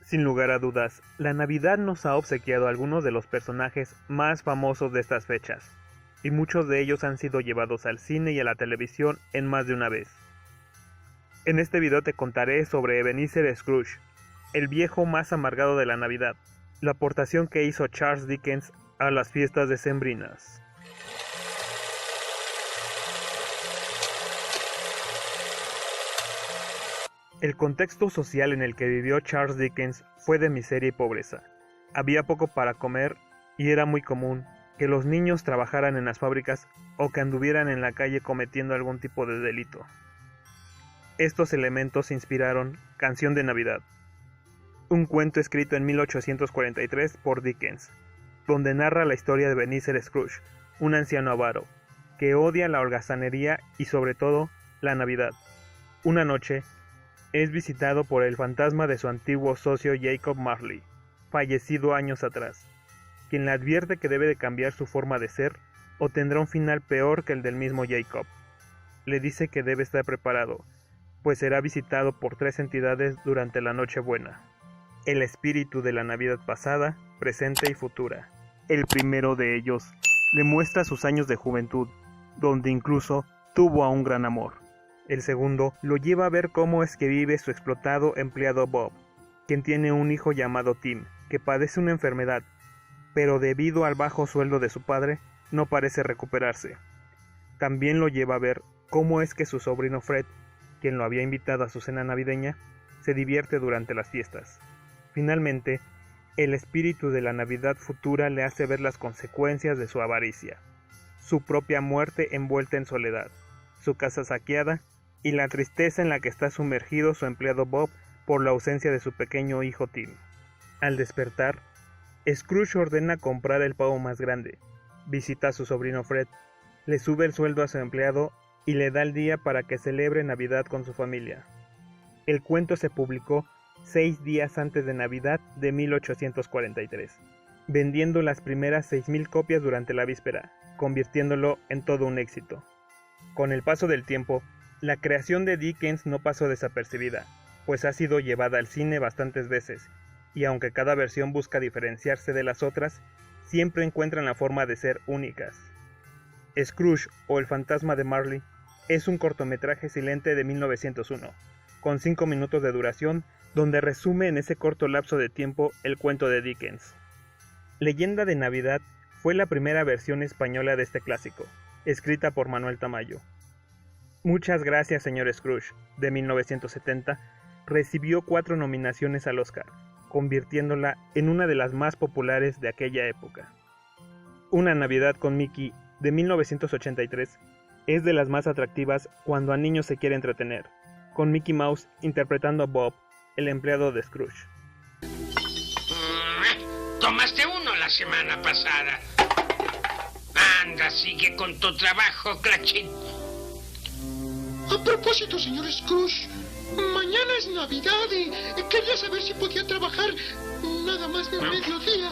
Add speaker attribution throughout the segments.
Speaker 1: Sin lugar a dudas, la Navidad nos ha obsequiado a algunos de los personajes más famosos de estas fechas, y muchos de ellos han sido llevados al cine y a la televisión en más de una vez. En este video te contaré sobre Ebenezer Scrooge, el viejo más amargado de la Navidad, la aportación que hizo Charles Dickens a las fiestas decembrinas. El contexto social en el que vivió Charles Dickens fue de miseria y pobreza. Había poco para comer y era muy común que los niños trabajaran en las fábricas o que anduvieran en la calle cometiendo algún tipo de delito. Estos elementos inspiraron Canción de Navidad, un cuento escrito en 1843 por Dickens, donde narra la historia de Ebenezer Scrooge, un anciano avaro, que odia la holgazanería y sobre todo la Navidad. Una noche, es visitado por el fantasma de su antiguo socio Jacob Marley, fallecido años atrás, quien le advierte que debe de cambiar su forma de ser o tendrá un final peor que el del mismo Jacob. Le dice que debe estar preparado, pues será visitado por 3 entidades durante la Nochebuena: el espíritu de la Navidad pasada, presente y futura. El primero de ellos le muestra sus años de juventud, donde incluso tuvo a un gran amor. El segundo lo lleva a ver cómo es que vive su explotado empleado Bob, quien tiene un hijo llamado Tim, que padece una enfermedad, pero debido al bajo sueldo de su padre, no parece recuperarse. También lo lleva a ver cómo es que su sobrino Fred, quien lo había invitado a su cena navideña, se divierte durante las fiestas. Finalmente, el espíritu de la Navidad futura le hace ver las consecuencias de su avaricia, su propia muerte envuelta en soledad, su casa saqueada y la tristeza en la que está sumergido su empleado Bob por la ausencia de su pequeño hijo Tim. Al despertar, Scrooge ordena comprar el pavo más grande, visita a su sobrino Fred, le sube el sueldo a su empleado y le da el día para que celebre Navidad con su familia. El cuento se publicó 6 días antes de Navidad de 1843, vendiendo las primeras 6,000 copias durante la víspera, convirtiéndolo en todo un éxito. Con el paso del tiempo, la creación de Dickens no pasó desapercibida, pues ha sido llevada al cine bastantes veces, y aunque cada versión busca diferenciarse de las otras, siempre encuentran la forma de ser únicas. Scrooge o El fantasma de Marley es un cortometraje silente de 1901, con 5 minutos de duración, donde resume en ese corto lapso de tiempo el cuento de Dickens. Leyenda de Navidad fue la primera versión española de este clásico, escrita por Manuel Tamayo. Muchas gracias, señor Scrooge, de 1970, recibió 4 nominaciones al Oscar, convirtiéndola en una de las más populares de aquella época. Una Navidad con Mickey, de 1983, es de las más atractivas cuando a niños se quiere entretener, con Mickey Mouse interpretando a Bob, el empleado de Scrooge.
Speaker 2: Tomaste uno la semana pasada. Anda, sigue con tu trabajo, Cratchit.
Speaker 3: A propósito, señor Scrooge, mañana es Navidad y quería saber si podía trabajar nada más de mediodía.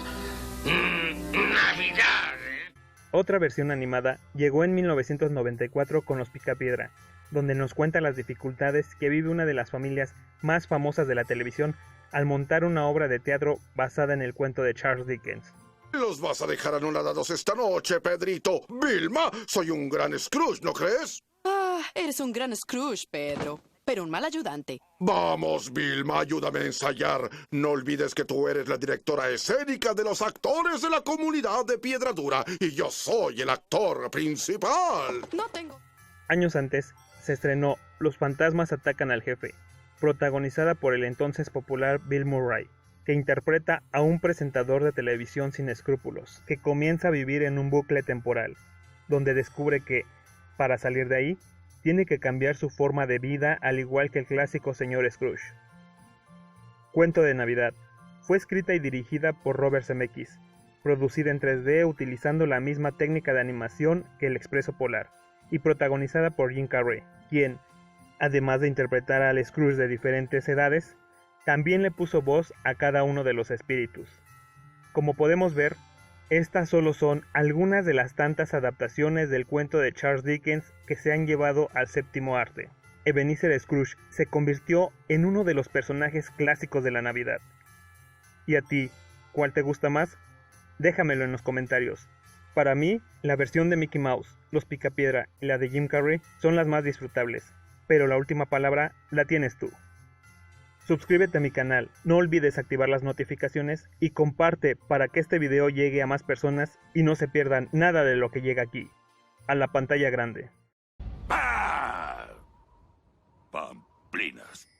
Speaker 2: Navidad, ¿eh?
Speaker 1: Otra versión animada llegó en 1994 con Los Picapiedra, donde nos cuenta las dificultades que vive una de las familias más famosas de la televisión al montar una obra de teatro basada en el cuento de Charles Dickens.
Speaker 4: Los vas a dejar anonadados esta noche, Pedrito. Vilma, soy un gran Scrooge, ¿no crees?
Speaker 5: Ah, eres un gran Scrooge, Pedro, pero un mal ayudante.
Speaker 4: Vamos, Vilma, ayúdame a ensayar. No olvides que tú eres la directora escénica de los actores de la comunidad de Piedra Dura y yo soy el actor principal.
Speaker 5: No tengo...
Speaker 1: Años antes, se estrenó Los fantasmas atacan al jefe, protagonizada por el entonces popular Bill Murray, que interpreta a un presentador de televisión sin escrúpulos, que comienza a vivir en un bucle temporal, donde descubre que, para salir de ahí, tiene que cambiar su forma de vida al igual que el clásico señor Scrooge. Cuento de Navidad fue escrita y dirigida por Robert Zemeckis, producida en 3D utilizando la misma técnica de animación que El Expreso Polar, y protagonizada por Jim Carrey, quien, además de interpretar al Scrooge de diferentes edades, también le puso voz a cada uno de los espíritus. Como podemos ver, estas solo son algunas de las tantas adaptaciones del cuento de Charles Dickens que se han llevado al séptimo arte. Ebenezer Scrooge se convirtió en uno de los personajes clásicos de la Navidad, ¿Y a ti, cuál te gusta más? Déjamelo en los comentarios. Para mí, la versión de Mickey Mouse, Los Picapiedra y la de Jim Carrey son las más disfrutables, pero la última palabra la tienes tú. Suscríbete a mi canal, no olvides activar las notificaciones y comparte para que este video llegue a más personas y no se pierdan nada de lo que llega aquí, a la pantalla grande.
Speaker 6: ¡Bah! Pamplinas.